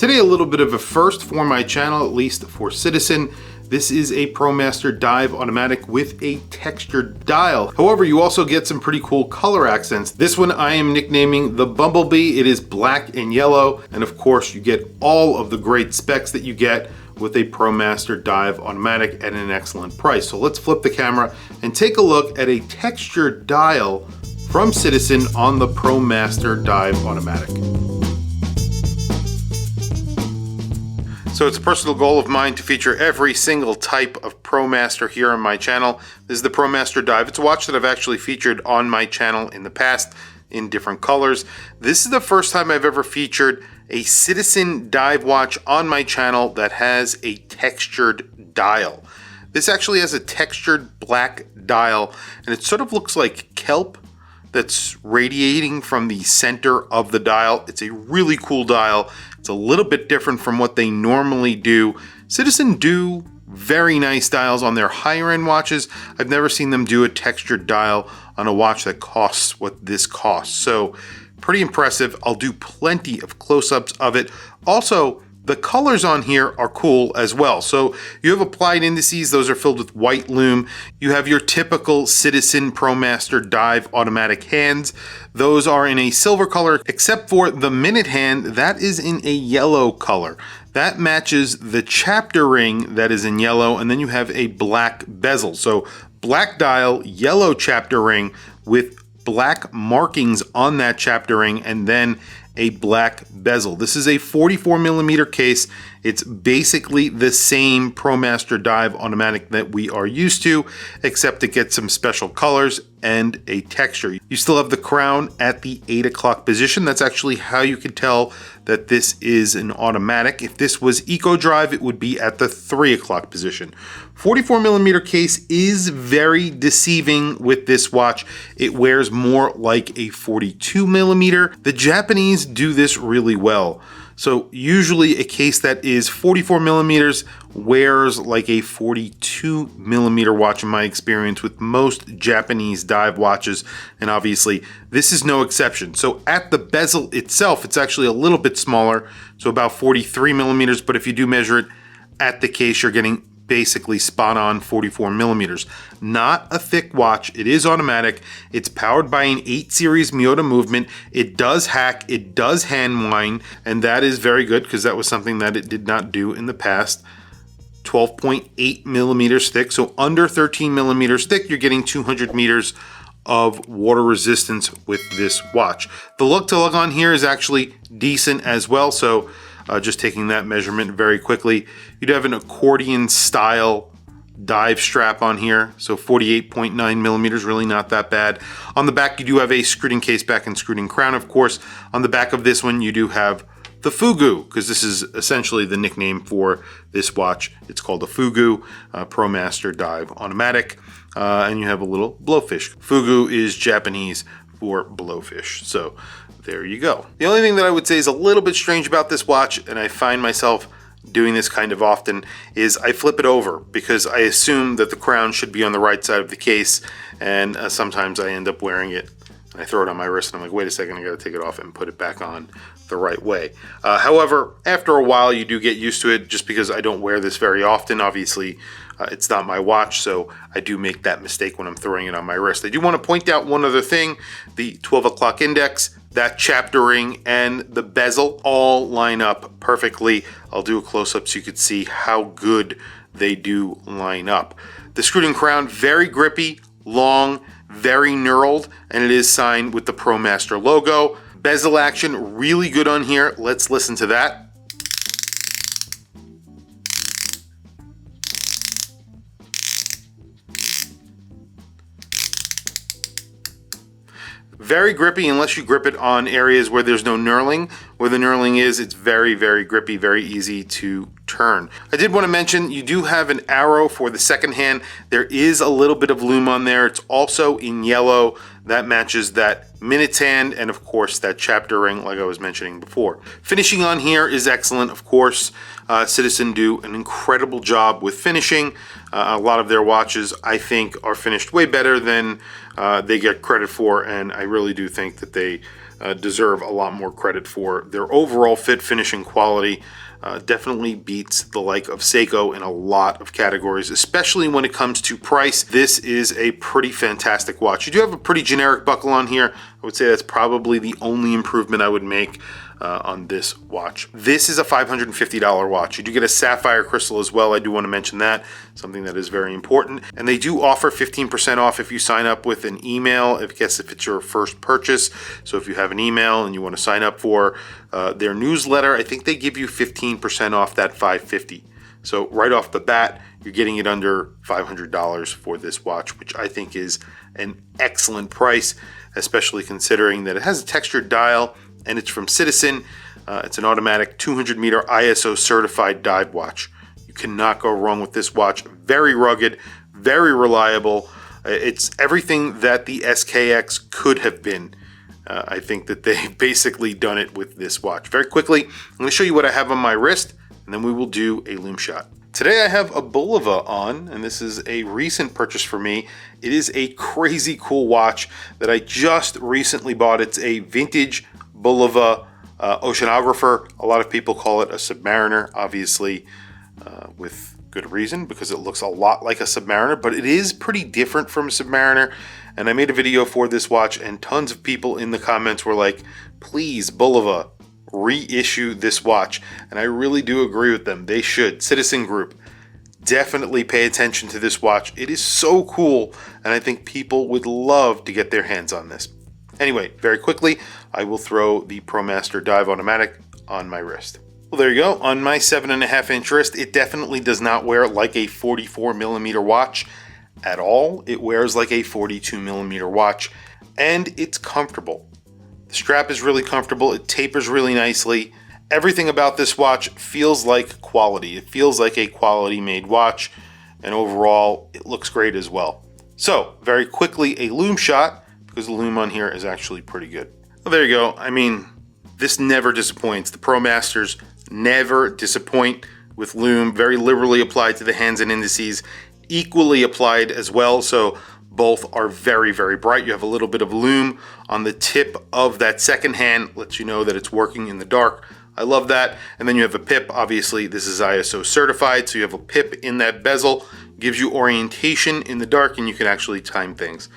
Today, a little bit of a first for my channel, at least for Citizen. This is a Promaster dive automatic with a textured dial. However, you also get some pretty cool color accents. This one I am nicknaming the Bumblebee. It is black and yellow, and of course you get all of the great specs that you get with a Promaster dive automatic at an excellent price. So let's flip the camera and take a look at a textured dial from Citizen on the Promaster dive automatic. So it's a personal goal of mine to feature every single type of Promaster here on my channel. This is the Promaster Dive. It's a watch that I've actually featured on my channel in the past in different colors. This is the first time I've ever featured a Citizen dive watch on my channel that has a textured dial. This actually has a textured black dial, and it sort of looks like kelp that's radiating from the center of the dial. It's a really cool dial. It's a little bit different from what they normally do. Citizen do very nice dials on their higher end watches. I've never seen them do a textured dial on a watch that costs what this costs. So pretty impressive. I'll do plenty of close-ups of it. Also, the colors on here are cool as well. So you have applied indices, those are filled with white lume. You have your typical Citizen Promaster dive automatic hands. Those are in a silver color, except for the minute hand, that is in a yellow color. That matches the chapter ring that is in yellow, and then you have a black bezel. So black dial, yellow chapter ring with black markings on that chapter ring, and then a black bezel. This is a 44mm case. It's basically the same Promaster dive automatic that we are used to, except it gets some special colors and a texture. You still have the crown at the 8 o'clock position. That's actually how you can tell that this is an automatic. If this was Eco Drive, it would be at the 3 o'clock position. 44mm case is very deceiving with this watch. It wears more like a 42mm. The Japanese do this really well. So usually a case that is 44mm wears like a 42mm watch in my experience with most Japanese dive watches, and obviously this is no exception. So at the bezel itself, it's actually a little bit smaller, so about 43mm, but if you do measure it at the case, you're getting basically spot on 44mm. Not a thick watch. It is automatic. It's powered by an 8 series Miyota movement. It does hack, it does hand wind, and that is very good because that was something that it did not do in the past. 12.8mm thick, so under 13mm thick, you're getting 200 meters of water resistance with this watch. The lug to lug on here is actually decent as well, so just taking that measurement very quickly, you'd have an accordion style dive strap on here, so 48.9mm, really not that bad. On the back, you do have a screwed in case back and screwed in crown, of course. On the back of this one, you do have the Fugu, because this is essentially the nickname for this watch. It's called the Fugu, Promaster Dive Automatic, and you have a little blowfish. Fugu is Japanese for blowfish, so there you go. The only thing that I would say is a little bit strange about this watch, and I find myself doing this kind of often, is I flip it over because I assume that the crown should be on the right side of the case, and sometimes I end up wearing it and I throw it on my wrist and I'm like, wait a second, I gotta take it off and put it back on the right way. However, after a while you do get used to it, just because I don't wear this very often. Obviously, it's not my watch, so I do make that mistake when I'm throwing it on my wrist. I do want to point out one other thing. The 12 o'clock index, that chapter ring, and the bezel all line up perfectly. I'll do a close-up so you could see how good they do line up. The screwed-in crown, very grippy, long, very knurled, and it is signed with the Promaster logo. Bezel action, really good on here. Let's listen to that. Very grippy unless you grip it on areas where there's no knurling. Where the knurling is, it's very, very grippy, very easy to turn. I did want to mention you do have an arrow for the second hand. There is a little bit of lume on there. It's also in yellow. That matches that minute's hand and of course that chapter ring like I was mentioning before. Finishing on here is excellent, of course. Citizen do an incredible job with finishing. A lot of their watches I think are finished way better than they get credit for, and I really do think that they deserve a lot more credit for. Their overall fit, finish, and quality definitely beats the like of Seiko in a lot of categories, especially when it comes to price. This is a pretty fantastic watch. You do have a pretty generic buckle on here. I would say that's probably the only improvement I would make on this watch. This is a $550 watch. You do get a sapphire crystal as well. I do want to mention that, something that is very important. And they do offer 15% off if you sign up with an email, if it's your first purchase. So if you have an email and you want to sign up for their newsletter, I think they give you 15% off that $550. So right off the bat, you're getting it under $500 for this watch, which I think is an excellent price, especially considering that it has a textured dial and it's from Citizen. It's an automatic 200-meter ISO certified dive watch. You cannot go wrong with this watch. Very rugged, very reliable. It's everything that the SKX could have been. I think that they've basically done it with this watch. Very quickly, I'm going to show you what I have on my wrist, and then we will do a lume shot. Today I have a Bulova on, and this is a recent purchase for me. It is a crazy cool watch that I just recently bought. It's a vintage Bulova oceanographer. A lot of people call it a Submariner, obviously with good reason, because it looks a lot like a Submariner, but it is pretty different from a Submariner. And I made a video for this watch, and tons of people in the comments were like, please, Bulova, reissue this watch. And I really do agree with them. They should. Citizen Group, definitely pay attention to this watch. It is so cool, and I think people would love to get their hands on this. Anyway, very quickly, I will throw the Promaster Dive Automatic on my wrist. Well, there you go. On my 7.5-inch wrist, it definitely does not wear like a 44mm watch at all. It wears like a 42mm watch, and it's comfortable. The strap is really comfortable. It tapers really nicely. Everything about this watch feels like quality. It feels like a quality made watch, and overall, it looks great as well. So, very quickly, a lume shot, because the lume on here is actually pretty good. Well, there you go. I mean, this never disappoints. The Promasters never disappoint with lume. Very liberally applied to the hands and indices, equally applied as well. So both are very, very bright. You have a little bit of lume on the tip of that second hand, lets you know that it's working in the dark. I love that. And then you have a pip. Obviously, this is ISO certified, so you have a pip in that bezel, gives you orientation in the dark, and you can actually time things.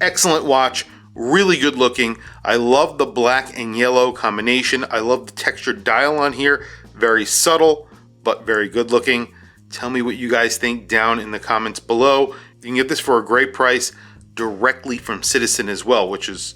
Excellent watch, really good looking. I love the black and yellow combination. I love the textured dial on here. Very subtle, but very good looking. Tell me what you guys think down in the comments below. You can get this for a great price directly from Citizen as well, which is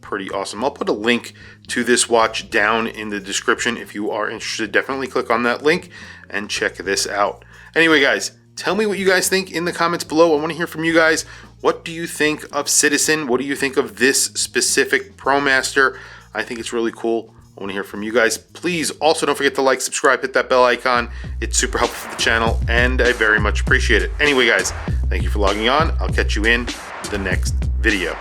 pretty awesome. I'll put a link to this watch down in the description. If you are interested, definitely click on that link and check this out. Anyway, guys, tell me what you guys think in the comments below. I want to hear from you guys. What do you think of Citizen? What do you think of this specific Promaster? I think it's really cool. I want to hear from you guys. Please also don't forget to like, subscribe, hit that bell icon. It's super helpful for the channel, and I very much appreciate it. Anyway, guys, thank you for logging on. I'll catch you in the next video.